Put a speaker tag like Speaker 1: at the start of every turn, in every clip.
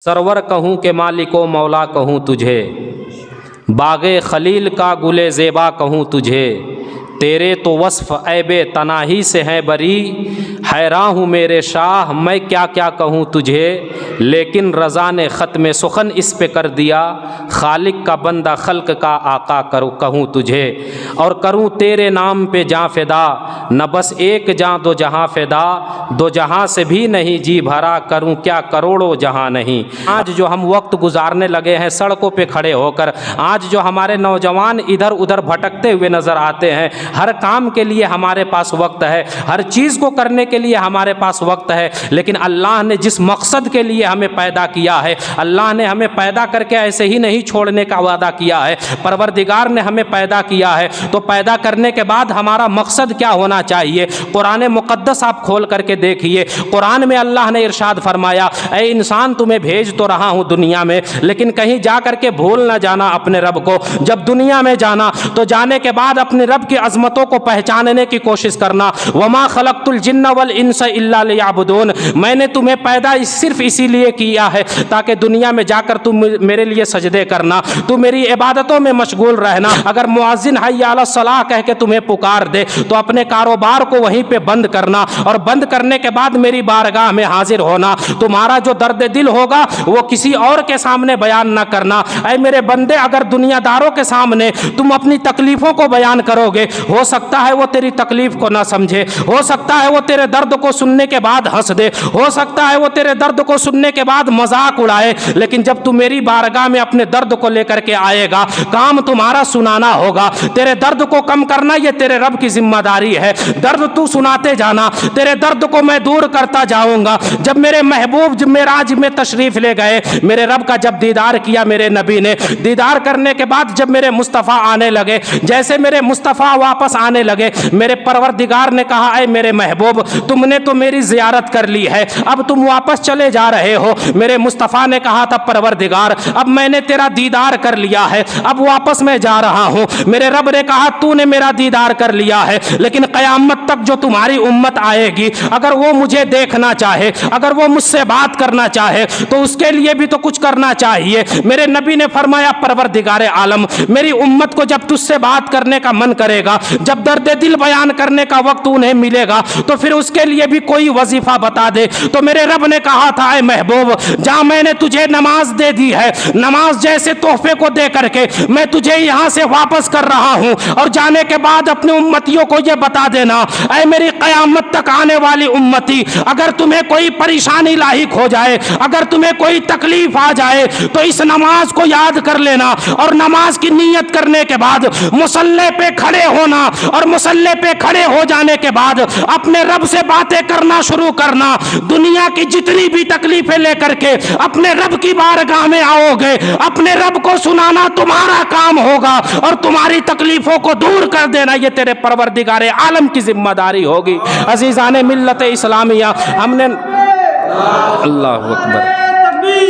Speaker 1: Server कहूँ के मालिको मौला कहूँ तुझे, बागे खलील का गुले ज़ेबा कहूँ तुझे, तेरे तो वस्फ़ ऐबे तनाही से हैं बरी, हैरान हूँ मेरे शाह मैं क्या क्या कहूँ तुझे, लेकिन रज़ा ने ख़त्म सुखन इस पे कर दिया, खालिक का बंदा खल्क का आका करूँ कहूँ तुझे, और करूँ तेरे नाम पे जाँ फ़िदा, न बस एक जाँ दो जहाँ फ़िदा, दो जहाँ से भी नहीं जी भरा, करूँ क्या करोड़ों जहाँ नहीं। आज जो हम वक्त गुजारने लगे हैं सड़कों पे खड़े होकर, आज जो हमारे नौजवान इधर उधर भटकते हुए नज़र आते हैं, हर काम के लिए हमारे पास वक्त है, हर चीज़ को करने के लिए हमारे पास वक्त है, लेकिन अल्लाह ने जिस मकसद के लिए हमें पैदा किया है, अल्लाह ने हमें पैदा करके ऐसे ही नहीं छोड़ने का वादा किया है। परवरदिगार ने हमें पैदा किया है तो पैदा करने के बाद हमारा मकसद क्या होना चाहिए। कुरान मुक़द्दस आप खोल करके देखिए, कुरान में अल्लाह ने इरशाद फरमाया, ऐ इंसान तुम्हें भेज तो रहा हूँ दुनिया में, लेकिन कहीं जा करके भूल ना जाना अपने रब को। जब दुनिया में जाना तो जाने के बाद अपने रब की अज़मतों को पहचानने की कोशिश करना। वमा खलक़तुल जिन्ना वल इंसा इल्ला लियअबुदून, मैंने तुम्हें पैदा सिर्फ इसीलिए किया है ताकि दुनिया में जाकर तुम मेरे लिए सजदे करना, तू मेरी इबादतों में मशगूल रहना। अगर मुअज़्ज़िन हय्या अला सलाह कह के तुम्हें पुकार दे तो अपने कारोबार को वहीं पे बंद करना, और बंद करने के बाद मेरी बारगाह में हाजिर होना। तुम्हारा जो दर्द दिल होगा वो किसी और के सामने बयान ना करना। ऐ मेरे बंदे, अगर दुनियादारों के सामने तुम अपनी तकलीफ़ों को बयान करोगे, हो सकता है वो तेरी तकलीफ़ को ना समझे, हो सकता है वो तेरे दर्द को सुनने के बाद हंस दे, हो सकता है वो तेरे दर्द को सुनने के बाद मजाक उड़ाए, लेकिन जब तू मेरी बारगाह में अपने दर्द को लेकर के आएगा, काम तुम्हारा सुनाना होगा। तेरे दर्द को कम करना ये तेरे रब की जिम्मेदारी है। दर्द तू सुनाते जाना, तेरे दर्द को मैं दूर करता जाऊंगा। जब मेरे महबूब मेराज में तशरीफ़ ले गए, मेरे रब का जब दीदार किया मेरे नबी ने, दीदार करने के बाद जब मेरे मुस्तफ़ा आने लगे, जैसे मेरे मुस्तफ़ा वापस आने लगे, मेरे परवरदिगार ने कहा, ऐ मेरे महबूब तुमने तो मेरी ज़ियारत कर ली है, अब तुम वापस चले जा रहे हो। मेरे मुस्तफ़ा ने कहा था, परवरदिगार अब मैंने तेरा दीदार कर लिया है, अब वापस मैं जा रहा हूँ। मेरे रब ने कहा, तूने मेरा दीदार कर लिया है, लेकिन क़यामत तक जो तुम्हारी उम्मत आएगी, अगर वो मुझे देखना चाहे, अगर वो मुझसे बात करना चाहे, तो उसके लिए भी तो कुछ करना चाहिए। मेरे नबी ने फरमाया, परवरदिगार आलम मेरी उम्मत को जब तुझसे बात करने का मन करेगा, जब दर्द दिल बयान करने का वक्त उन्हें मिलेगा, तो फिर उसके लिए भी कोई वजीफा बता दे। तो मेरे रब ने कहा था, ऐ महबूब जहाँ मैंने तुझे नमाज दे दी है, नमाज जैसे तोहफे को दे करके मैं तुझे यहाँ से वापस कर रहा हूँ, और जाने के बाद अपने उम्मतियों को यह बता देना, ऐ मेरी क़यामत तक आने वाली उम्मती, अगर तुम्हें कोई परेशानी लाहिक हो जाए, अगर तुम्हें कोई तकलीफ आ जाए, तो इस नमाज को याद कर लेना, और नमाज की नीयत करने के बाद मुसल्ले पे खड़े होना, और मुसल्ले पे खड़े हो जाने के बाद अपने रब से बातें करना शुरू करना। दुनिया की जितनी भी तकलीफें लेकर के अपने रब की बारगाह में आओगे, अपने रब को सुनाना तुम्हारा काम होगा, और तुम्हारी तकलीफों को दूर कर देना ये तेरे परवरदिगार आलम की जिम्मेदारी होगी। अजीज़ाने मिल्लत इस्लामिया, हमने अल्लाहु अकबर,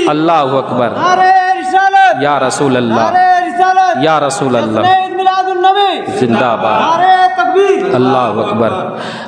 Speaker 1: अल्लाहु अकबर, या रसूल अल्लाह, या रसूल अल्लाह, जिंदाबाद, अल्लाहु अकबर।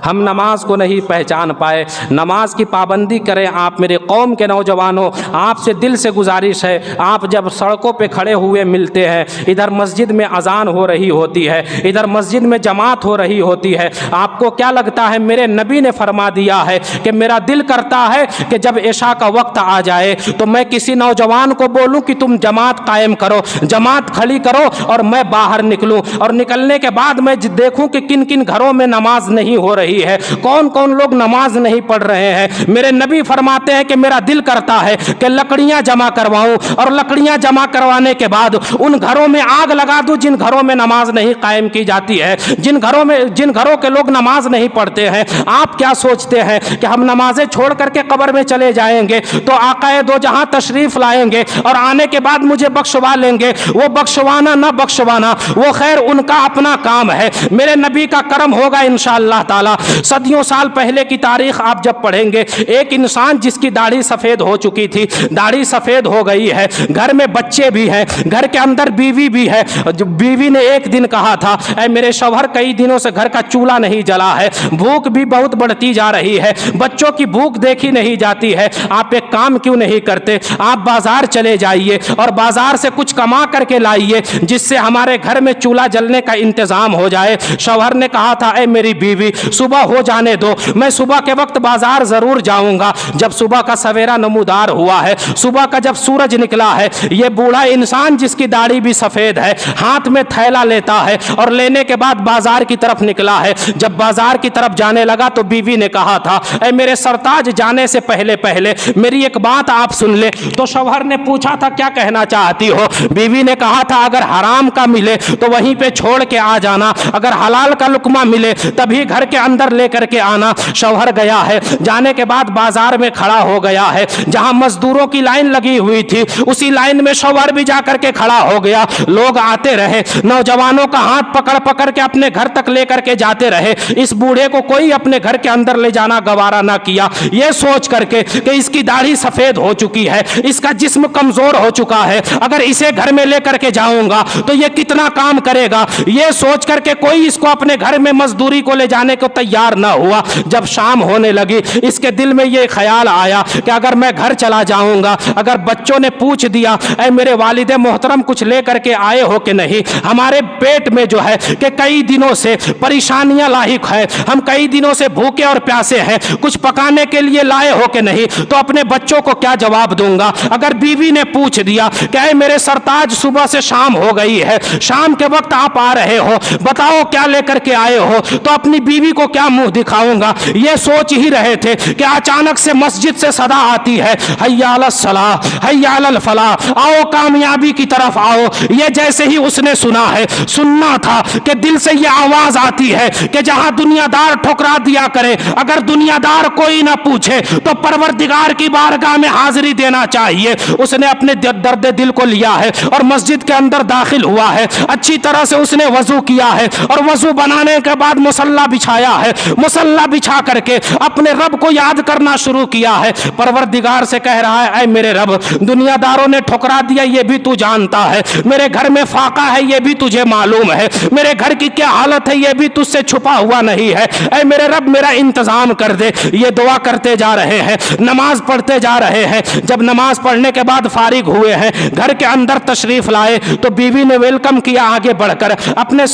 Speaker 1: हम नमाज को नहीं पहचान पाए, नमाज की पाबंदी करें। आप मेरे कौम के नौजवानों, आपसे दिल से गुजारिश है, आप जब सड़कों पे खड़े हुए मिलते हैं, इधर मस्जिद में अजान हो रही होती है, इधर मस्जिद में जमात हो रही होती है, आपको क्या लगता है? मेरे नबी ने फरमा दिया है कि मेरा दिल करता है कि जब इशा का वक्त आ जाए तो मैं किसी नौजवान को बोलूं कि तुम जमात कायम करो, जमात खड़ी करो, और मैं बाहर निकलूं, और निकलने के बाद मैं देखूं कि किन किन घरों में नमाज नहीं हो रही है, कौन कौन लोग नमाज नहीं पढ़ रहे हैं। मेरे नबी फरमाते हैं कि मेरा दिल करता है कि लकड़ियां जमा करवाऊं, और लकड़ियां जमा करवाने के बाद उन घरों में आग लगा दूं जिन घरों में नमाज नहीं कायम की जाती है, जिन घरों के लोग नमाज नहीं पढ़ते हैं। आप क्या सोचते हैं कि हम नमाजें छोड़ करके कब्र में चले जाएंगे तो आकाए दो जहां तशरीफ लाएंगे, और आने के बाद मुझे बख्शवा लेंगे? वो बख्शवाना ना बख्शवाना वो खैर उनका अपना काम है। मेरे नबी नबी का करम होगा इंशाअल्लाह ताला। सदियों साल पहले की तारीख आप जब पढ़ेंगे, एक इंसान जिसकी दाढ़ी सफ़ेद हो चुकी थी, दाढ़ी सफ़ेद हो गई है, घर में बच्चे भी हैं, घर के अंदर बीवी भी है। बीवी ने एक दिन कहा था, ऐ मेरे शौहर कई दिनों से घर का चूल्हा नहीं जला है, भूख भी बहुत बढ़ती जा रही है, बच्चों की भूख देखी नहीं जाती है, आप एक काम क्यों नहीं करते, आप बाजार चले जाइए और बाजार से कुछ कमा करके लाइए जिससे हमारे घर में चूल्हा जलने का इंतजाम हो जाए। शौहर ने कहा था, ऐ मेरी बीवी सुबह हो जाने दो, मैं सुबह के वक्त बाजार जरूर जाऊंगा। जब सुबह का सवेरा नमूदार हुआ है, सुबह का जब सूरज निकला है, ये बूढ़ा इंसान जिसकी दाढ़ी भी सफेद है हाथ में थैला लेता है और लेने के बाद बाजार की तरफ निकला है। जब बाजार की तरफ जाने लगा तो बीवी ने कहा था, ऐ मेरे सरताज जाने से पहले पहले मेरी एक बात आप सुन ले। तो शौहर ने पूछा था, क्या कहना चाहती हो? बीवी ने कहा था, अगर हराम का मिले तो वहीं पे छोड़ के आ जाना, अगर हलाल का लुकमा मिले तभी घर के अंदर लेकर के आना। शौहर गया है, जाने के बाद बाजार में खड़ा हो गया है, जहां मजदूरों की लाइन लगी हुई थी उसी लाइन में शौहर भी जाकर के खड़ा हो गया। लोग आते रहे, नौजवानों का हाथ पकड़ पकड़ के अपने घर तक लेकर के जाते रहे। इस बूढ़े को कोई अपने घर के अंदर ले जाना गवारा ना किया, ये सोच करके कि इसकी दाढ़ी सफेद हो चुकी है, इसका जिस्म कमजोर हो चुका है, अगर इसे घर में लेकर के जाऊंगा तो ये कितना काम करेगा, ये सोच करके कोई इसको अपने घर में मजदूरी को ले जाने को तैयार ना हुआ। जब शाम होने लगी, इसके दिल में ये ख्याल आया कि अगर मैं घर चला जाऊंगा, अगर बच्चों ने पूछ दिया, ऐ मेरे वालिद मोहतरम कुछ ले करके आए हो कि नहीं, हमारे पेट में जो है कि कई दिनों से परेशानियां लाहिक है, हम कई दिनों से भूखे और प्यासे हैं, कुछ पकाने के लिए लाए हो कि नहीं, तो अपने बच्चों को क्या जवाब दूंगा। अगर बीवी ने पूछ दिया कि ऐ मेरे सरताज सुबह से शाम हो गई है, शाम के वक्त आप आ रहे हो, बताओ क्या लेकर के आए हो, तो अपनी बीवी को क्या मुंह दिखाऊंगा। ये सोच ही रहे थे कि अचानक से मस्जिद से सदा आती है, हय्या अलस सलाह हय्या अलल फलाह, आओ कामयाबी की तरफ आओ। ये जैसे ही उसने सुना है, सुनना था कि दिल से ये आवाज आती है कि जहां दुनियादार ठुकरा दिया करे, अगर दुनियादार कोई ना पूछे तो परवरदिगार की बारगाह में हाजिरी देना चाहिए। उसने अपने दर्द दिल को लिया है और मस्जिद के अंदर दाखिल हुआ है। अच्छी तरह से उसने वजू किया है और वजू बनाने के बाद मुसल्ला बिछाया है, मुसल्ला बिछा करके अपने रब को याद करना शुरू किया है। परवरदिगार से कह रहा है, ऐ मेरे रब, दुनियादारों ने ठुकरा दिया ये भी तू जानता है, मेरे घर में फाका है ये भी तुझे मालूम है, मेरे घर की क्या हालत है ये भी तुझसे छुपा हुआ नहीं है, ऐ मेरे रब मेरा इंतजाम कर दे। ये दुआ करते जा रहे हैं, नमाज पढ़ते जा रहे हैं। जब नमाज पढ़ने के बाद फारिग हुए हैं, घर के अंदर तशरीफ लाए तो बीवी ने वेलकम किया, आगे बढ़कर अपने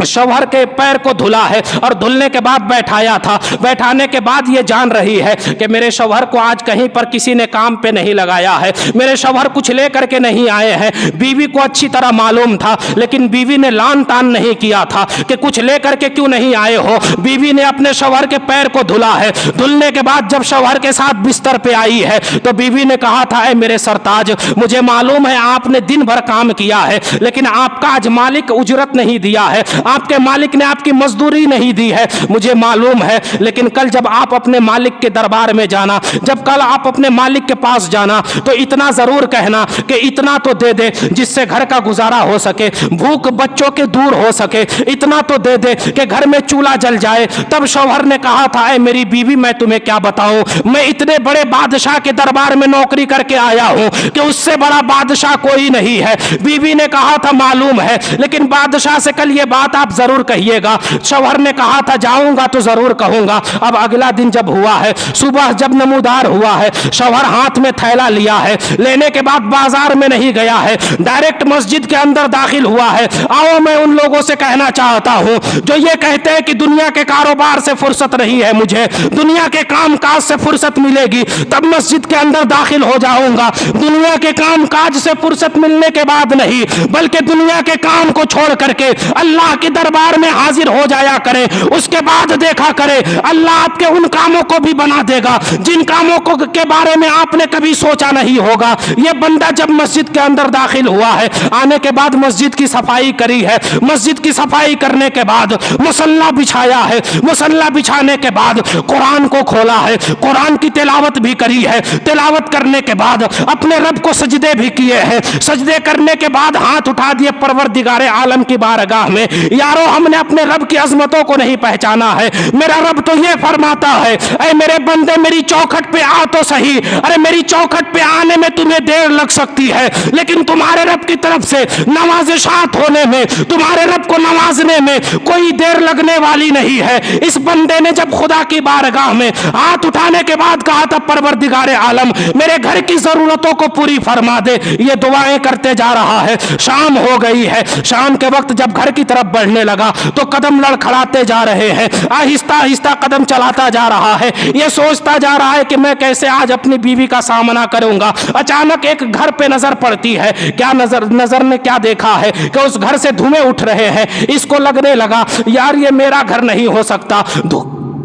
Speaker 1: शौहर के पैर को धुला है और धुलने के बाद बैठाया था। बैठाने के बाद ये जान रही है कि मेरे शौहर को आज कहीं पर किसी ने काम पे नहीं लगाया है, मेरे शौहर कुछ ले करके नहीं आए हैं। बीवी को अच्छी तरह मालूम था, लेकिन बीवी ने लान तान नहीं किया था कि कुछ ले करके क्यों नहीं आए हो। बीवी ने अपने शौहर के पैर को धुला है। धुलने के बाद जब शौहर के साथ बिस्तर पे आई है तो बीवी ने कहा था, ऐ मेरे सरताज, मुझे मालूम है आपने दिन भर काम किया है, लेकिन आपका आज मालिक उजरत नहीं दिया है, आपके मालिक ने आपकी मजदूरी नहीं दी है, मुझे मालूम है। लेकिन कल जब आप अपने मालिक के दरबार में जाना, जब कल आप अपने मालिक के पास जाना, तो इतना जरूर कहना कि इतना तो दे दे जिससे घर का गुजारा हो सके, भूख बच्चों के दूर हो सके, इतना तो दे दे कि घर में चूल्हा जल जाए। तब शौहर ने कहा था, ऐ मेरी बीवी, मैं तुम्हें क्या बताऊं, मैं इतने बड़े बादशाह के दरबार में नौकरी करके आया हूं कि उससे बड़ा बादशाह कोई नहीं है। बीवी ने कहा था, मालूम है, लेकिन बादशाह से कल ये बात आप जरूर कहिएगा। शौहर ने कहा था, जाऊंगा तो जरूर कहूंगा। अब अगला दिन जब हुआ है, सुबह जब नमूदार हुआ है, शौहर हाथ में थैला लिया है, लेने के बाद बाजार में नहीं गया है, डायरेक्ट मस्जिद के अंदर दाखिल हुआ है। आओ, मैं उन लोगों से कहना चाहता हूं जो ये कहते हैं कि दुनिया के कारोबार से फुर्सत नहीं है, मुझे दुनिया के काम काज से फुर्सत मिलेगी तब मस्जिद के अंदर दाखिल हो जाऊंगा। दुनिया के काम काज से फुर्सत मिलने के बाद नहीं, बल्कि दुनिया के काम को छोड़ करके अल्लाह के दरबार में हाजिर हो जाया करे, उसके बाद देखा करे अल्लाह आपके उन कामों को भी बना देगा जिन कामों को के बारे में आपने कभी सोचा नहीं होगा। यह बंदा जब मस्जिद के अंदर दाखिल हुआ है, आने के बाद मस्जिद की सफाई करी है, मस्जिद की सफाई करने के बाद मुसल्ला बिछाया है, मुसल्ला बिछाने के बाद कुरान को खोला है, कुरान की तिलावत भी करी है, तिलावत करने के बाद अपने रब को सजदे भी किए हैं, सजदे करने के बाद हाथ उठा दिए परवरदिगारे आलम की बारगाह में,
Speaker 2: यारो हमने अपने रब की अजमतों को नहीं पहचाना है। मेरा रब तो ये फरमाता है, ऐ मेरे बंदे मेरी चौखट पे आ तो सही, अरे मेरी चौखट पे आने में तुम्हें देर लग सकती है, लेकिन तुम्हारे रब की तरफ से नवाज़िशात होने में, तुम्हारे रब को नवाजने में कोई देर लगने वाली नहीं है। इस बंदे ने जब खुदा की बारगाह में हाथ उठाने के बाद कहा था, परवरदिगारे आलम मेरे घर की जरूरतों को पूरी फरमा दे, ये दुआएं करते जा रहा है। शाम हो गई है, शाम के वक्त जब घर की तरफ बढ़ने लगा तो कदम लड़खड़ाते जा रहे हैं, आहिस्ता आहिस्ता कदम चलाता जा रहा है, ये सोचता जा रहा है कि मैं कैसे आज अपनी बीवी का सामना करूंगा। अचानक एक घर पे नजर पड़ती है। क्या नजर ने क्या देखा है कि उस घर से धुएं उठ रहे हैं। इसको लगने लगा यार ये मेरा घर नहीं हो सकता।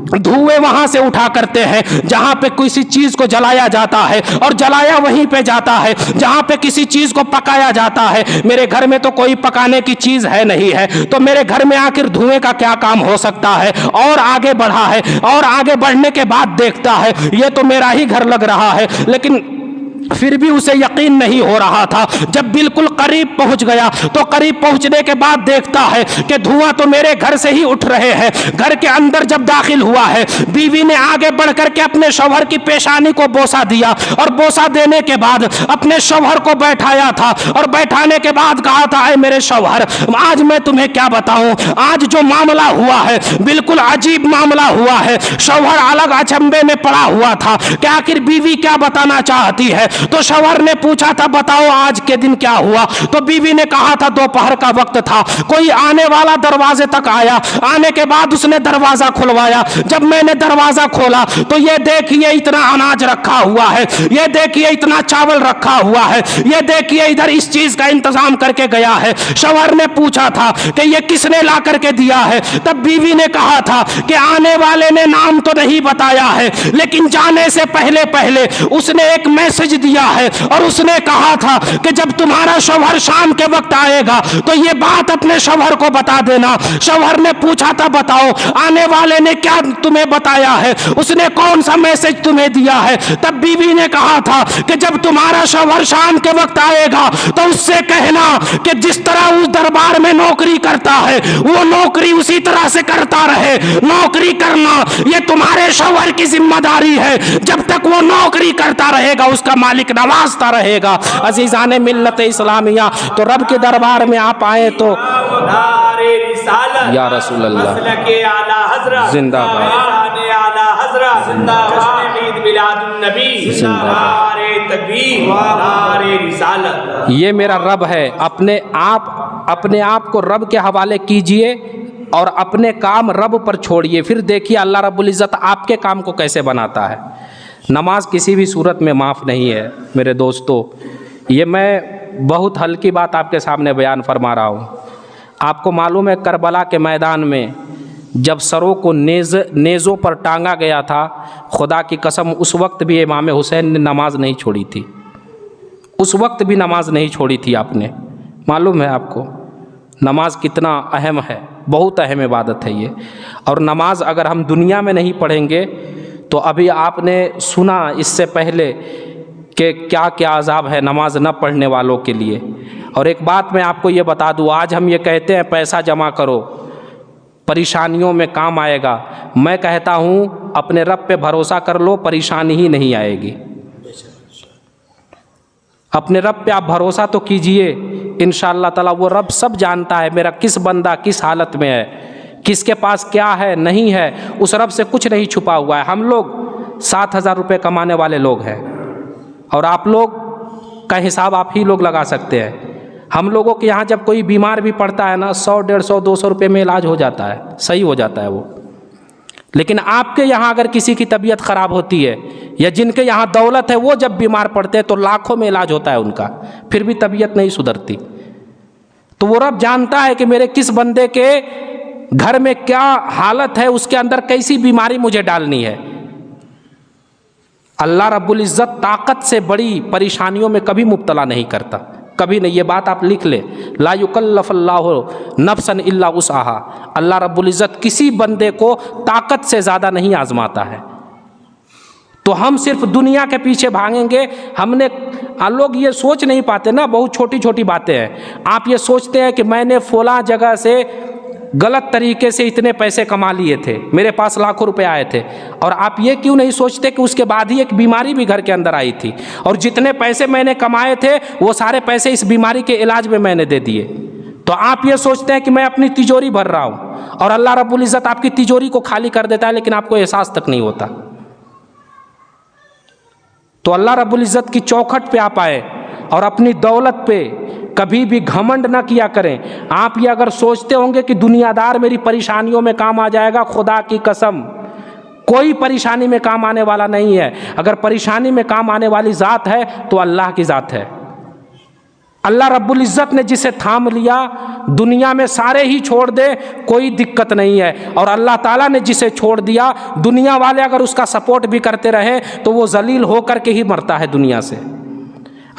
Speaker 2: धुएं वहां से उठा करते हैं जहां पे किसी चीज को जलाया जाता है, और जलाया वहीं पे जाता है जहां पे किसी चीज को पकाया जाता है। मेरे घर में तो कोई पकाने की चीज है नहीं है, तो मेरे घर में आखिर धुएं का क्या काम हो सकता है। और आगे बढ़ा है, और आगे बढ़ने के बाद देखता है ये तो मेरा ही घर लग रहा है, लेकिन फिर भी उसे यकीन नहीं हो रहा था। जब बिल्कुल करीब पहुंच गया तो करीब पहुंचने के बाद देखता है कि धुआं तो मेरे घर से ही उठ रहे हैं। घर के अंदर जब दाखिल हुआ है, बीवी ने आगे बढ़ करके अपने शौहर की पेशानी को बोसा दिया, और बोसा देने के बाद अपने शौहर को बैठाया था, और बैठाने के बाद कहा था, ऐ मेरे शौहर आज मैं तुम्हें क्या बताऊं, आज जो मामला हुआ है बिल्कुल अजीब मामला हुआ है। शौहर अलग अचंभे में पड़ा हुआ था कि आखिर बीवी क्या बताना चाहती है। तो शौहर ने पूछा था, बताओ आज के दिन क्या हुआ। तो बीवी ने कहा था, दोपहर का वक्त था, कोई आने वाला दरवाजे तक आया, आने के बाद उसने दरवाजा खुलवाया। जब मैंने दरवाजा खोला तो ये देखिए इतना अनाज रखा हुआ है, ये देखिए इतना चावल रखा हुआ है, ये देखिए इधर इस चीज का इंतजाम करके गया है। शौहर ने पूछा था कि ये किसने ला करके दिया है। तब बीवी ने कहा था कि आने वाले ने नाम तो नहीं बताया है, लेकिन जाने से पहले पहले उसने एक मैसेज दिया है, और उसने कहा था कि जब तुम्हारा शौहर शाम के वक्त आएगा तो ये बात अपने शौहर को बता देना। शौहर ने पूछा था, बताओ आने वाले ने क्या तुम्हें बताया है, उसने कौन सा मैसेज तुम्हें दिया है। तब बीवी ने कहा था कि जब तुम्हारा शौहर शाम के वक्त आएगा तो उससे कहना कि जिस तरह उस दरबार में नौकरी करता है वो नौकरी उसी तरह से करता रहे। नौकरी करना ये तुम्हारे शौहर की जिम्मेदारी है, जब तक वो नौकरी करता रहेगा उसका मालिक नवाजता रहेगा। अजीजाने मिल्लत इस्लामिया, तो रब के दरबार में आप आए तो या रसूल अल्लाह जिंदाबाद, ये मेरा रब है। अपने आप को रब के हवाले कीजिए और अपने काम रब पर छोड़िए, फिर देखिए अल्लाह रब्बुल इज़्ज़त आपके काम को कैसे बनाता है। नमाज किसी भी सूरत में माफ़ नहीं है मेरे दोस्तों। ये मैं बहुत हल्की बात आपके सामने बयान फरमा रहा हूँ। आपको मालूम है करबला के मैदान में जब सरों को नेज़ों पर टांगा गया था, खुदा की कसम उस वक्त भी इमाम हुसैन ने नमाज नहीं छोड़ी थी, उस वक्त भी नमाज नहीं छोड़ी थी आपने। मालूम है आपको नमाज कितना अहम है, बहुत अहम इबादत है ये। और नमाज अगर हम दुनिया में नहीं पढ़ेंगे तो अभी आपने सुना इससे पहले कि क्या क्या अज़ाब है नमाज न पढ़ने वालों के लिए। और एक बात मैं आपको ये बता दूँ, आज हम ये कहते हैं पैसा जमा करो परेशानियों में काम आएगा। मैं कहता हूँ अपने रब पे भरोसा कर लो, परेशानी ही नहीं आएगी। अपने रब पे आप भरोसा तो कीजिए, इंशाअल्लाह ताला वो रब सब जानता है मेरा किस बंदा किस हालत में है, किसके पास क्या है नहीं है, उस रब से कुछ नहीं छुपा हुआ है। हम लोग 7,000 रुपये कमाने वाले लोग हैं और आप लोग का हिसाब आप ही लोग लगा सकते हैं। हम लोगों के यहाँ जब कोई बीमार भी पड़ता है ना 100, 150, 200 रुपये में इलाज हो जाता है, सही हो जाता है वो। लेकिन आपके यहाँ अगर किसी की तबीयत ख़राब होती है या जिनके यहाँ दौलत है वो जब बीमार पड़ते हैं तो लाखों में इलाज होता है उनका, फिर भी तबीयत नहीं सुधरती। तो वो रब जानता है कि मेरे किस बंदे के घर में क्या हालत है, उसके अंदर कैसी बीमारी मुझे डालनी है। अल्लाह रब्बुल इज़्ज़त ताकत से बड़ी परेशानियों में कभी मुब्तला नहीं करता, कभी नहीं। ये बात आप लिख ले, ला युकल्लफ़ुल्लाहु नफ्सन इल्ला वुसअहा। अल्लाह रब्बुल इज़्ज़त किसी बंदे को ताकत से ज़्यादा नहीं आजमाता है। तो हम सिर्फ दुनिया के पीछे भागेंगे। हमने लोग ये सोच नहीं पाते ना, बहुत छोटी छोटी बातें हैं। आप ये सोचते हैं कि मैंने फ़लाँ जगह से
Speaker 1: गलत तरीके से इतने पैसे कमा लिए थे, मेरे पास लाखों रुपए आए थे, और आप ये क्यों नहीं सोचते कि उसके बाद ही एक बीमारी भी घर के अंदर आई थी, और जितने पैसे मैंने कमाए थे वो सारे पैसे इस बीमारी के इलाज में मैंने दे दिए। तो आप ये सोचते हैं कि मैं अपनी तिजोरी भर रहा हूँ, और अल्लाह रब्बुल इज़्ज़त आपकी तिजोरी को खाली कर देता है, लेकिन आपको एहसास तक नहीं होता। तो अल्लाह रब्बुल इज़्ज़त की चौखट पे आप आए और अपनी दौलत पे कभी भी घमंड ना किया करें। आप ये अगर सोचते होंगे कि दुनियादार मेरी परेशानियों में काम आ जाएगा, खुदा की कसम कोई परेशानी में काम आने वाला नहीं है। अगर परेशानी में काम आने वाली ज़ात है तो अल्लाह की ज़ात है। अल्लाह रब्बुल इज़्ज़त ने जिसे थाम लिया, दुनिया में सारे ही छोड़ दे कोई दिक्कत नहीं है, और अल्लाह ताला ने जिसे छोड़ दिया, दुनिया वाले अगर उसका सपोर्ट भी करते रहे तो वो जलील होकर के ही मरता है दुनिया से।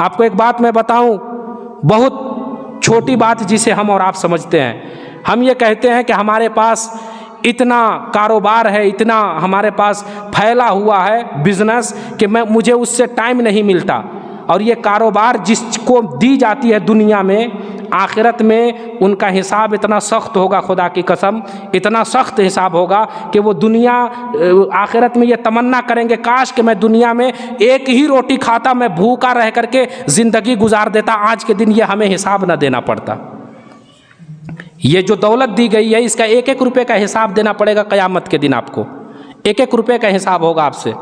Speaker 1: आपको एक बात मैं बताऊं, बहुत छोटी बात जिसे हम और आप समझते हैं। हम ये कहते हैं कि हमारे पास इतना कारोबार है, इतना हमारे पास फैला हुआ है बिजनेस कि मुझे उससे टाइम नहीं मिलता। और ये कारोबार जिसको दी जाती है दुनिया में, आखिरत में उनका हिसाब इतना सख्त होगा, खुदा की कसम इतना सख्त हिसाब होगा कि वो दुनिया आखिरत में ये तमन्ना करेंगे काश कि मैं दुनिया में एक ही रोटी खाता, मैं भूखा रह करके ज़िंदगी गुजार देता, आज के दिन ये हमें हिसाब ना देना पड़ता। ये जो दौलत दी गई है इसका एक एक रुपये का हिसाब देना पड़ेगा क़यामत के दिन। आपको एक एक रुपये का हिसाब होगा आपसे।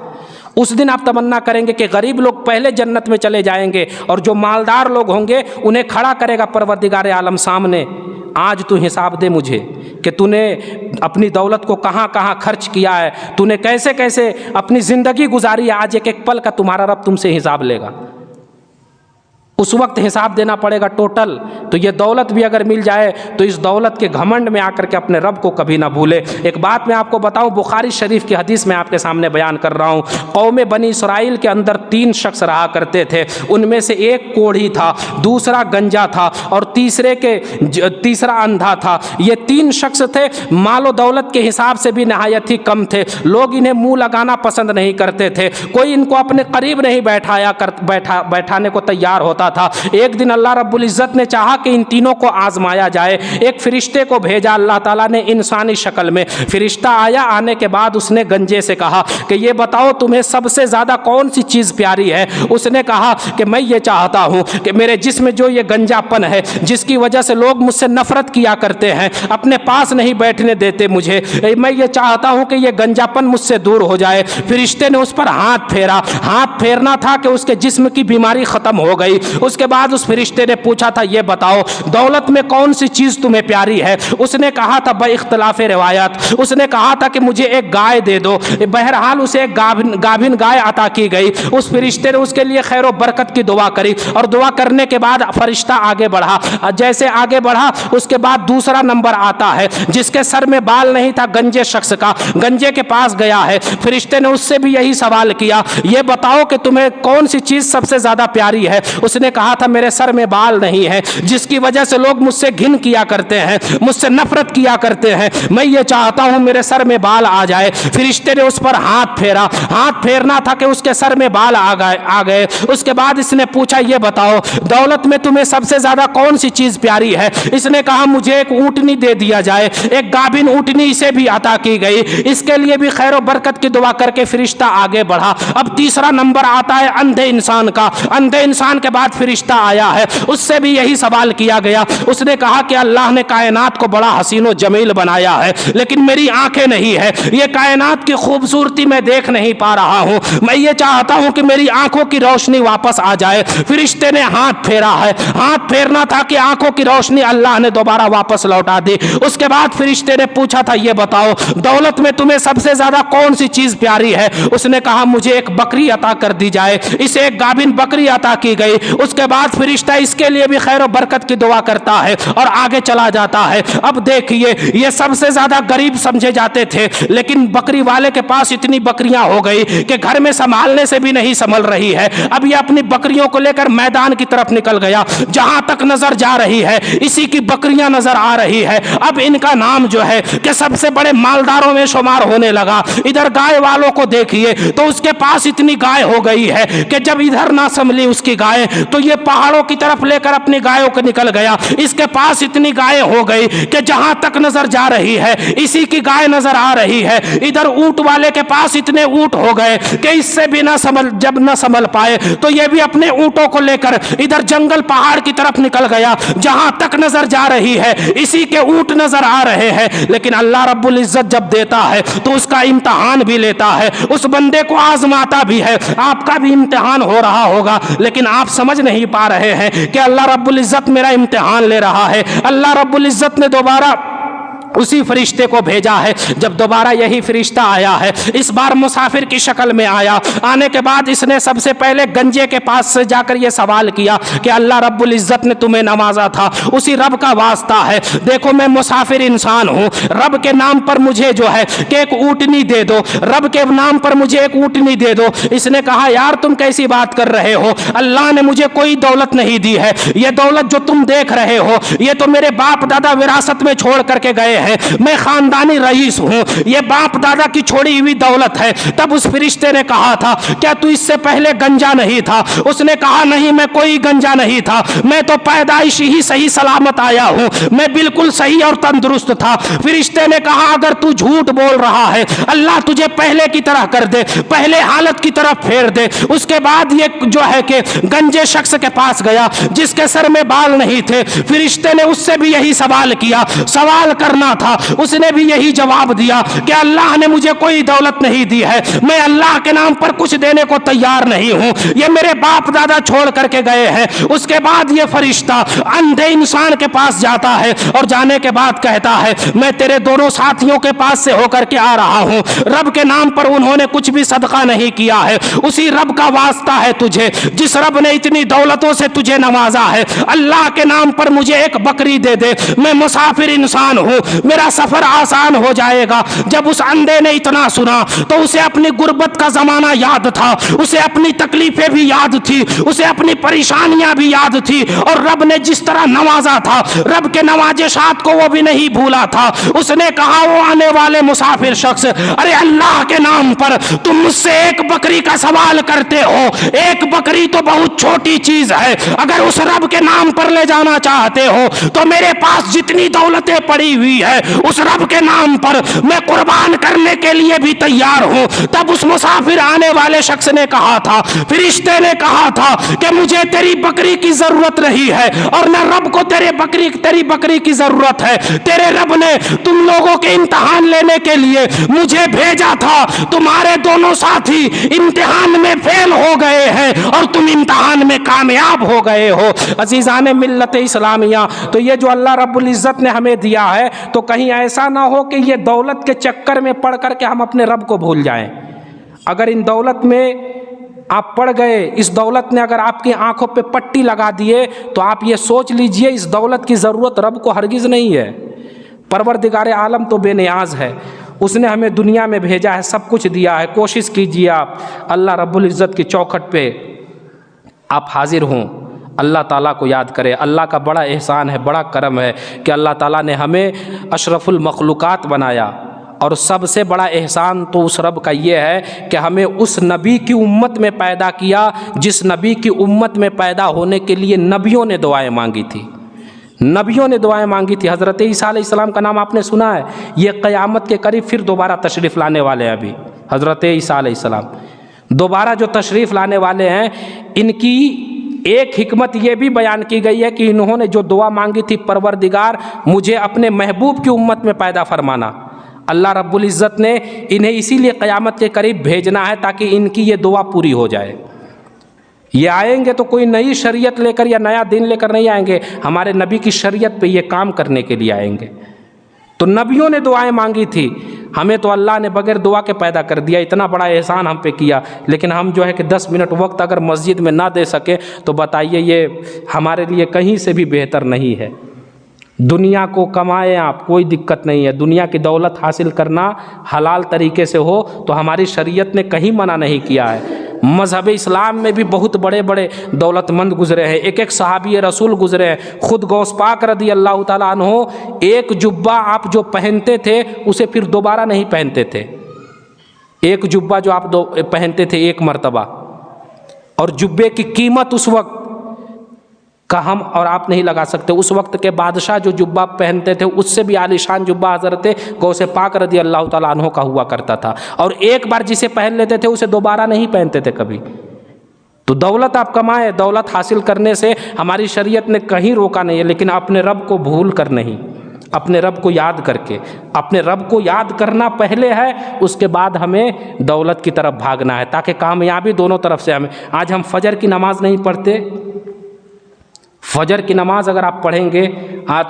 Speaker 1: उस दिन आप तमन्ना करेंगे कि गरीब लोग पहले जन्नत में चले जाएंगे, और जो मालदार लोग होंगे उन्हें खड़ा करेगा परवरदिगार आलम सामने, आज तू हिसाब दे मुझे कि तूने अपनी दौलत को कहाँ कहाँ खर्च किया है, तूने कैसे कैसे अपनी ज़िंदगी गुजारी है, आज एक एक पल का तुम्हारा रब तुमसे हिसाब लेगा। उस वक्त हिसाब देना पड़ेगा टोटल। तो ये दौलत भी अगर मिल जाए तो इस दौलत के घमंड में आकर के अपने रब को कभी ना भूले। एक बात मैं आपको बताऊं, बुखारी शरीफ की हदीस में आपके सामने बयान कर रहा हूं। कौम बनी इसराइल के अंदर 3 शख्स रहा करते थे। उनमें से एक कोढ़ी था, दूसरा गंजा था, और तीसरा अंधा था। ये 3 शख्स थे, मालो दौलत के हिसाब से भी नहायत ही कम थे। लोग इन्हें मुंह लगाना पसंद नहीं करते थे, कोई इनको अपने करीब नहीं बैठाने को तैयार होता था। एक दिन अल्लाह रब्बुल इज़्ज़त ने चाहा कि इन तीनों को आजमाया जाए। एक फरिश्ते को भेजा अल्लाह ताला ने इंसानी शक्ल में। फरिश्ता आया, आने के बाद उसने गंजे से कहा कि ये बताओ तुम्हें सबसे ज़्यादा कौन सी चीज़ प्यारी है। उसने कहा कि मैं ये चाहता हूँ कि मेरे जिस्म में जो ये गंजापन है, जिसकी वजह से लोग मुझसे नफरत किया करते हैं, अपने पास नहीं बैठने देते मुझे, मैं ये चाहता हूँ कि ये गंजापन मुझसे दूर हो जाए। फरिश्ते ने उस पर हाथ फेरा। हाथ फेरना था कि उसके जिस्म की बीमारी ख़त्म हो गई। उसके बाद उस फरिश्ते ने पूछा था ये बताओ दौलत में कौन सी चीज़ तुम्हें प्यारी है। उसने कहा था इख्तिलाफ रिवायत, उसने कहा था कि मुझे एक गाय दे दो। बहरहाल उसे एक गाभिन गाय अता की गई। उस फरिश्ते ने उसके लिए खैर बरकत की दुआ करी, और दुआ करने के बाद फरिश्ता आगे बढ़ा। जैसे आगे बढ़ा उसके बाद दूसरा नंबर आता है, जिसके सर में बाल नहीं था, गंजे शख्स का। गंजे के पास गया है, फरिश्ते ने उससे भी यही सवाल किया, ये बताओ कि तुम्हें कौन सी चीज़ सबसे ज़्यादा प्यारी है। उसने कहा था मेरे सर में बाल नहीं है, जिसकी वजह से लोग मुझसे घिन किया करते हैं, मुझसे नफरत किया करते हैं, मैं ये चाहता हूं मेरे सर में बाल आ जाए। फरिश्ते ने उस पर हाथ फेरा। हाथ फेरना था कि उसके सर में बाल आ गए। उसके बाद इसने पूछा ये बताओ दौलत में तुम्हें सबसे ज्यादा कौन सी चीज प्यारी है। इसने कहा मुझे एक ऊंटनी दे दिया जाए। एक गाभिन ऊंटनी इसे भी अता की गई। इसके लिए भी खैर बरकत की दुआ करके फरिश्ता आगे बढ़ा। अब तीसरा नंबर आता है अंधे इंसान का। अंधे इंसान के बाद फरिश्ता आया है, उससे भी यही सवाल किया गया। उसने कहा कि अल्लाह ने कायनात को बड़ा हसीनो जमील बनाया है, लेकिन मेरी आंखें नहीं है, ये कायनात की खूबसूरती मैं देख नहीं पा रहा हूं, मैं ये चाहता हूं कि मेरी आंखों की रोशनी वापस आ जाए। फरिश्ते ने हाथ फेरा है। हाथ फेरना था कि आंखों की रोशनी अल्लाह ने दोबारा वापस लौटा दी। उसके बाद फरिश्ते ने पूछा था ये बताओ दौलत में तुम्हें सबसे ज्यादा कौन सी चीज प्यारी है। उसने कहा मुझे एक बकरी अता कर दी जाए। इसे एक गाभिन बकरी अता की गई। उसके बाद फरिश्ता इसके लिए भी खैर बरकत की दुआ करता है और आगे चला जाता है। अब देखिए ये सबसे ज्यादा गरीब समझे जाते थे, लेकिन बकरी वाले के पास इतनी बकरियां हो गई कि घर में संभालने से भी नहीं संभल रही है। अब ये अपनी बकरियों को लेकर मैदान की तरफ निकल गया। जहां तक नजर जा रही है इसी की बकरियां नजर आ रही है। अब इनका नाम जो है कि सबसे बड़े मालदारों में शुमार होने लगा। इधर गाय वालों को देखिए तो उसके पास इतनी गाय हो गई है कि जब इधर ना संभली उसकी गाय
Speaker 2: تو یہ پہاڑوں کی طرف لے کر اپنی گایوں کو نکل گیا. اس کے پاس اتنی گائیں ہو گئی کہ جہاں تک نظر جا رہی ہے اسی کی گائے نظر آ رہی ہے. ادھر اونٹ والے کے پاس اتنے اونٹ ہو گئے کہ اس سے بھی جب نہ سنبھل پائے تو یہ بھی اپنے اونٹوں کو لے کر ادھر جنگل پہاڑ کی طرف نکل گیا. جہاں تک نظر جا رہی ہے اسی کے اونٹ نظر آ رہے ہیں. لیکن اللہ رب العزت جب دیتا ہے تو اس کا امتحان بھی لیتا ہے, اس بندے کو آزماتا بھی ہے. آپ کا بھی امتحان ہو رہا ہوگا لیکن آپ سمجھ نہیں پا رہے ہیں کہ اللہ رب العزت میرا امتحان لے رہا ہے. اللہ رب العزت نے دوبارہ اسی فرشتے کو بھیجا ہے. جب دوبارہ یہی فرشتہ آیا ہے, اس بار مسافر کی شکل میں آیا. آنے کے بعد اس نے سب سے پہلے گنجے کے پاس سے جا کر یہ سوال کیا کہ اللہ رب العزت نے تمہیں نوازا تھا, اسی رب کا واسطہ ہے, دیکھو میں مسافر انسان ہوں, رب کے نام پر مجھے جو ہے کہ ایک اونٹنی دے دو, رب کے نام پر مجھے ایک اونٹنی دے دو. اس نے کہا یار تم کیسی بات کر رہے ہو, اللہ نے مجھے کوئی دولت نہیں دی ہے. یہ دولت جو تم دیکھ رہے ہو یہ تو میرے باپ دادا وراثت میں چھوڑ کر کے گئے ہیں, میں خاندانی رئیس ہوں, یہ باپ دادا کی چھوڑی ہوئی دولت ہے. تب اس فرشتے نے کہا تھا کیا تو اس سے پہلے گنجا نہیں تھا؟ اس نے کہا نہیں میں کوئی گنجا نہیں تھا, میں تو پیدائش ہی صحیح سلامت آیا ہوں, میں بالکل صحیح اور تندرست تھا. فرشتے نے کہا اگر تو جھوٹ بول رہا ہے اللہ تجھے پہلے کی طرح کر دے, پہلے حالت کی طرف پھیر دے. اس کے بعد یہ جو ہے کہ گنجے شخص کے پاس گیا جس کے سر میں بال نہیں تھے. فرشتے نے اس سے بھی یہی سوال کیا, سوال کرنا تھا, اس نے بھی یہی جواب دیا کہ اللہ نے مجھے کوئی دولت نہیں دی ہے, میں اللہ کے نام پر کچھ دینے کو تیار نہیں ہوں, یہ میرے باپ دادا چھوڑ کر کے گئے ہیں. اس کے بعد یہ فرشتہ اندھے انسان کے پاس جاتا ہے اور جانے کے بعد کہتا ہے میں تیرے دونوں ساتھیوں کے پاس سے ہو کر کے آ رہا ہوں, رب کے نام پر انہوں نے کچھ بھی صدقہ نہیں کیا ہے, اسی رب کا واسطہ ہے تجھے جس رب نے اتنی دولتوں سے تجھے نوازا ہے, اللہ کے نام پر مجھے ایک بکری دے دے, میں مسافر انسان ہوں, میرا سفر آسان ہو جائے گا. جب اس اندھے نے اتنا سنا تو اسے اپنی غربت کا زمانہ یاد تھا, اسے اپنی تکلیفیں بھی یاد تھی, اسے اپنی پریشانیاں بھی یاد تھی, اور رب نے جس طرح نوازا تھا رب کے نوازشات کو وہ بھی نہیں بھولا تھا. اس نے کہا وہ آنے والے مسافر شخص, ارے اللہ کے نام پر تم مجھ سے ایک بکری کا سوال کرتے ہو, ایک بکری تو بہت چھوٹی چیز ہے, اگر اس رب کے نام پر لے جانا چاہتے ہو تو میرے پاس جتنی دولتیں پڑی ہوئی ہے اس رب کے نام پر میں قربان کرنے کے لیے بھی تیار ہوں. تب اس مسافر آنے والے شخص نے کہا تھا, فرشتے نے کہا تھا کہ مجھے تیری بکری کی ضرورت نہیں ہے اور نہ رب کو تیری بکری کی ضرورت ہے. تیرے رب نے تم لوگوں کے امتحان لینے کے لیے مجھے بھیجا تھا, تمہارے دونوں ساتھی امتحان میں فیل ہو گئے ہیں اور تم امتحان میں کامیاب ہو گئے ہو. عزیزان ملت اسلامیہ, تو یہ جو اللہ رب العزت نے ہمیں دیا ہے تو کہیں ایسا نہ ہو کہ یہ دولت کے چکر میں پڑ کر کے ہم اپنے رب کو بھول جائیں. اگر ان دولت میں آپ پڑ گئے, اس دولت نے اگر آپ کی آنکھوں پہ پٹی لگا دیے تو آپ یہ سوچ لیجئے اس دولت کی ضرورت رب کو ہرگز نہیں ہے. پروردگار عالم تو بے نیاز ہے, اس نے ہمیں دنیا میں بھیجا ہے, سب کچھ دیا ہے. کوشش کیجئے آپ اللہ رب العزت کی چوکھٹ پہ آپ حاضر ہوں, اللہ تعالیٰ کو یاد کرے. اللہ کا بڑا احسان ہے, بڑا کرم ہے کہ اللہ تعالیٰ نے ہمیں اشرف المخلوقات بنایا, اور سب سے بڑا احسان تو اس رب کا یہ ہے کہ ہمیں اس نبی کی امت میں پیدا کیا جس نبی کی امت میں پیدا ہونے کے لیے نبیوں نے دعائیں مانگی تھی. نبیوں نے دعائیں مانگی تھی. حضرت عیسیٰ علیہ السلام کا نام آپ نے سنا ہے, یہ قیامت کے قریب پھر دوبارہ تشریف لانے والے ہیں. ابھی حضرت عیسیٰ علیہ السلام دوبارہ جو تشریف لانے والے ہیں, ان کی ایک حکمت یہ بھی بیان کی گئی ہے کہ انہوں نے جو دعا مانگی تھی, پروردگار مجھے اپنے محبوب کی امت میں پیدا فرمانا, اللہ رب العزت نے انہیں اسی لیے قیامت کے قریب بھیجنا ہے تاکہ ان کی یہ دعا پوری ہو جائے. یہ آئیں گے تو کوئی نئی شریعت لے کر یا نیا دین لے کر نہیں آئیں گے, ہمارے نبی کی شریعت پہ یہ کام کرنے کے لیے آئیں گے. تو نبیوں نے دعائیں مانگی تھی, ہمیں تو اللہ نے بغیر دعا کے پیدا کر دیا. اتنا بڑا احسان ہم پہ کیا, لیکن ہم جو ہے کہ 10 منٹ وقت اگر مسجد میں نہ دے سکے تو بتائیے یہ ہمارے لیے کہیں سے بھی بہتر نہیں ہے. دنیا کو کمائیں آپ, کوئی دقت نہیں ہے, دنیا کی دولت حاصل کرنا حلال طریقے سے ہو تو ہماری شریعت نے کہیں منع نہیں کیا ہے. مذہب اسلام میں بھی بہت بڑے بڑے دولت مند گزرے ہیں, ایک صحابی رسول گزرے ہیں. خود غوث پاک رضی اللہ تعالیٰ عنہ ایک جبہ آپ جو پہنتے تھے اسے پھر دوبارہ نہیں پہنتے تھے. ایک جبہ جو آپ پہنتے تھے ایک مرتبہ, اور جبے کی قیمت اس وقت
Speaker 1: کا ہم اور آپ نہیں لگا سکتے۔ اس وقت کے بادشاہ جو جبہ پہنتے تھے اس سے بھی عالیشان جبہ حضرت غوث پاک رضی اللہ تعالیٰ عنہ کا ہوا کرتا تھا، اور ایک بار جسے پہن لیتے تھے اسے دوبارہ نہیں پہنتے تھے کبھی۔ تو دولت آپ کمائیں، دولت حاصل کرنے سے ہماری شریعت نے کہیں روکا نہیں ہے، لیکن اپنے رب کو بھول کر نہیں، اپنے رب کو یاد کر کے۔ اپنے رب کو یاد کرنا پہلے ہے، اس کے بعد ہمیں دولت کی طرف بھاگنا ہے، تاکہ کامیابی دونوں طرف سے ہمیں۔ آج ہم فجر کی نماز نہیں پڑھتے، فجر کی نماز اگر آپ پڑھیں گے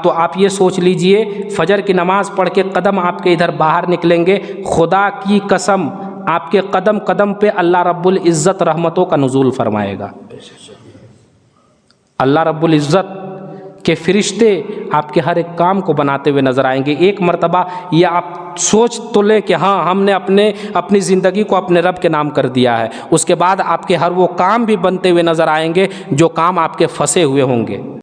Speaker 1: تو آپ یہ سوچ لیجئے، فجر کی نماز پڑھ کے قدم آپ کے ادھر باہر نکلیں گے، خدا کی قسم آپ کے قدم قدم پہ اللہ رب العزت رحمتوں کا نزول فرمائے گا۔ اللہ رب العزت کے فرشتے آپ کے ہر ایک کام کو بناتے ہوئے نظر آئیں گے۔ ایک مرتبہ یہ آپ سوچ تو لیں کہ ہاں ہم نے اپنی زندگی کو اپنے رب کے نام کر دیا ہے، اس کے بعد آپ کے ہر وہ کام بھی بنتے ہوئے نظر آئیں گے جو کام آپ کے پھنسے ہوئے ہوں گے۔